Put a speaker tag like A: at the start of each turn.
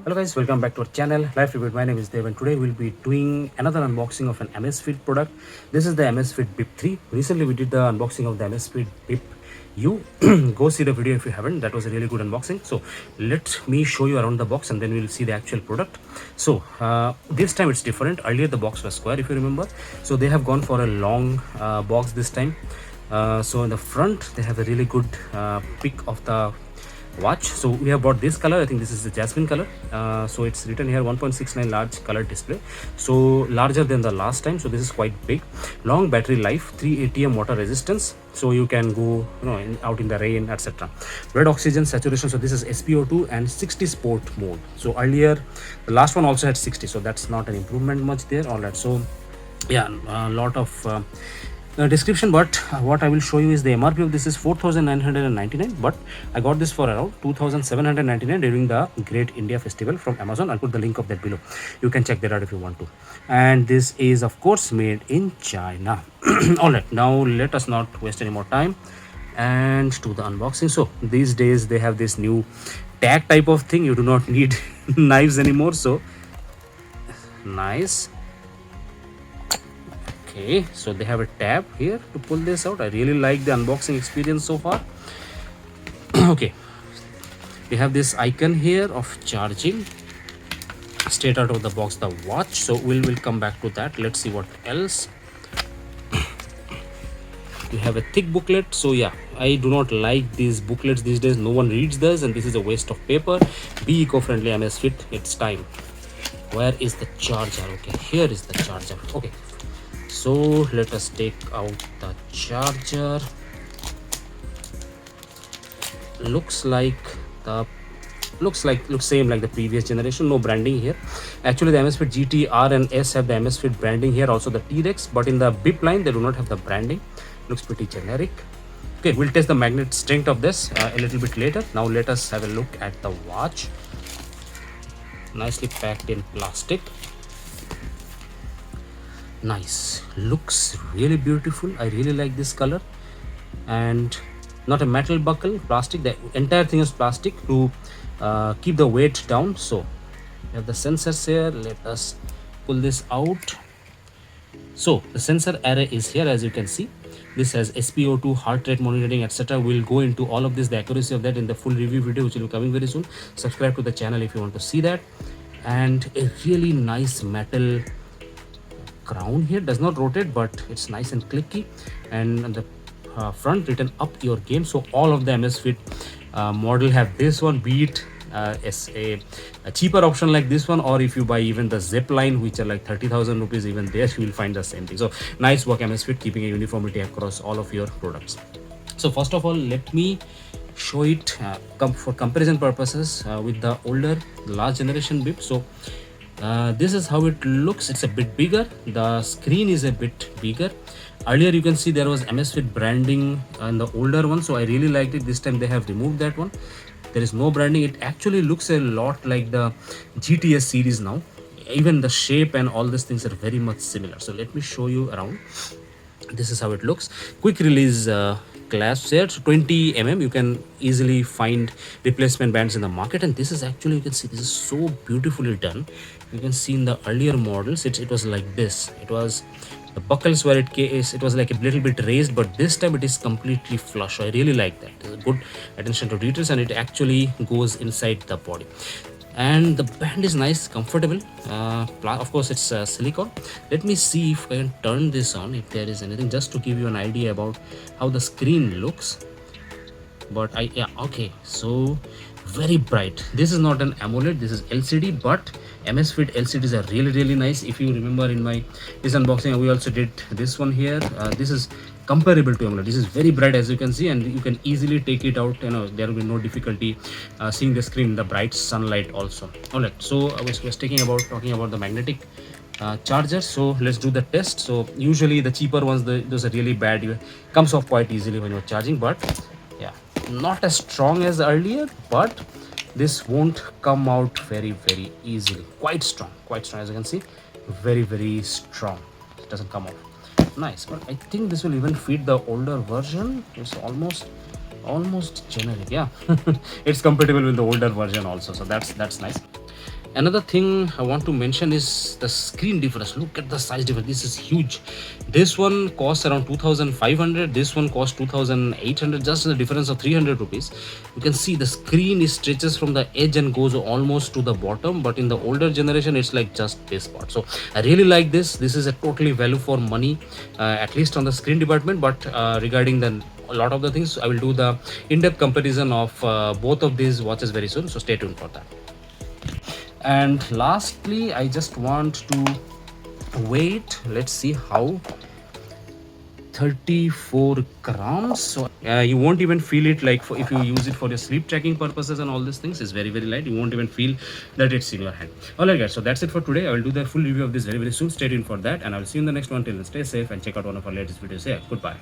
A: Hello guys, welcome back to our channel Life Review. My name is Dev and today we'll be doing another unboxing of an Amazfit product. This is the Amazfit BIP 3. Recently we did the unboxing of the Amazfit BIP U. Go see the video if you haven't. That was a really good unboxing. So let me show you around the box and then we'll see the actual product. So this time it's different. Earlier the box was square if you remember. So they have gone for a long box this time. So in the front they have a really good pic of the watch. So we have bought this color. I think this is the jasmine color. So it's written here 1.69 large color display, so larger than the last time. So this is quite big. Long battery life, 3 ATM water resistance, so you can go out in the rain, etc. Red oxygen saturation, so this is SpO2 and 60 sport mode. So earlier the last one also had 60, so that's not an improvement much there. All right, so yeah, a lot of description, but what I will show you is the MRP of this is 4,999, but I got this for around 2,799 during the Great India Festival from Amazon. I'll put the link of that below. You can check that out if you want to. And this is of course made in China. All right, now let us not waste any more time and do the unboxing. So these days they have this new tag type of thing. You do not need knives anymore, so nice. Okay, so they have a tab here to pull this out. I really like the unboxing experience so far. Okay, we have this icon here of charging straight out of the box, the watch. So we'll come back to that. Let's see what else. We have a thick booklet. So yeah, I do not like these booklets these days. No one reads this and this is a waste of paper. Be eco-friendly, Amazfit. It's time. Where is the charger? Okay, here is the charger. Okay, so let us take out the charger. Looks same like the previous generation. No branding here. Actually the Amazfit GT R and S have the Amazfit branding here, also the T-Rex, but in the BIP line they do not have the branding. Looks pretty generic. Okay, we'll test the magnet strength of this a little bit later. Now let us have a look at the watch. Nicely packed in plastic. Nice, looks really beautiful. I really like this color, and not a metal buckle, plastic. The entire thing is plastic to keep the weight down. So we have the sensors here. Let us pull this out. So the sensor array is here, as you can see. This has SpO2, heart rate monitoring, etc. We'll go into all of this, the accuracy of that, in the full review video which will be coming very soon. Subscribe to the channel if you want to see that. And a really nice metal crown here, does not rotate but it's nice and clicky, and on the front written up your game. So all of the Amazfit model have this one, be it as a cheaper option like this one, or if you buy even the zip line which are like 30,000 rupees, even there you will find the same thing. So nice work Amazfit, keeping a uniformity across all of your products. So first of all, let me show it for comparison purposes with the older last generation BIP. So this is how it looks. It's a bit bigger. The screen is a bit bigger. Earlier you can see there was Amazfit branding on the older one, so I really liked it. This time they have removed that one. There is no branding. It actually looks a lot like the GTS series now. Even the shape and all these things are very much similar. So let me show you around. This is how it looks. Quick release clasp here, 20 mm. You can easily find replacement bands in the market, and this is actually, you can see this is so beautifully done. You can see in the earlier models it was like this. It was the buckles where it was like a little bit raised, but this time it is completely flush. So I really like that. There's a good attention to details, and it actually goes inside the body. And the band is nice, comfortable. Of course it's silicone. Let me see if I can turn this on, if there is anything, just to give you an idea about how the screen looks. But yeah, okay, so very bright. This is not an AMOLED, this is LCD, but Amazfit LCDs are really nice. If you remember in this unboxing we also did this one here. This is comparable to AMOLED. This is very bright, as you can see, and you can easily take it out. There will be no difficulty seeing the screen in the bright sunlight also. All right, so I was talking about the magnetic charger. So let's do the test. So usually the cheaper ones, those are really bad. It comes off quite easily when you're charging, but yeah, not as strong as earlier, but this won't come out very easily. Quite strong, as you can see. Very strong. It doesn't come off. Nice. But I think this will even fit the older version. It's almost generic. Yeah. It's compatible with the older version also, so that's nice. Another thing I want to mention is the screen difference. Look at the size difference. This is huge. This one costs around 2,500. This one costs 2,800. Just the difference of 300 rupees. You can see the screen is stretches from the edge and goes almost to the bottom. But in the older generation, it's like just this part. So I really like this. This is a totally value for money, at least on the screen department. But regarding the a lot of the things, I will do the in-depth comparison of both of these watches very soon. So stay tuned for that. And lastly, I just want to wait, let's see how. 34 grams. So you won't even feel it, like if you use it for your sleep tracking purposes and all these things, is very light. You won't even feel that it's in your hand. All right guys, so that's it for today. I will do the full review of this very soon. Stay tuned for that, and I'll see you in the next one. Till then, stay safe and check out one of our latest videos here. Goodbye.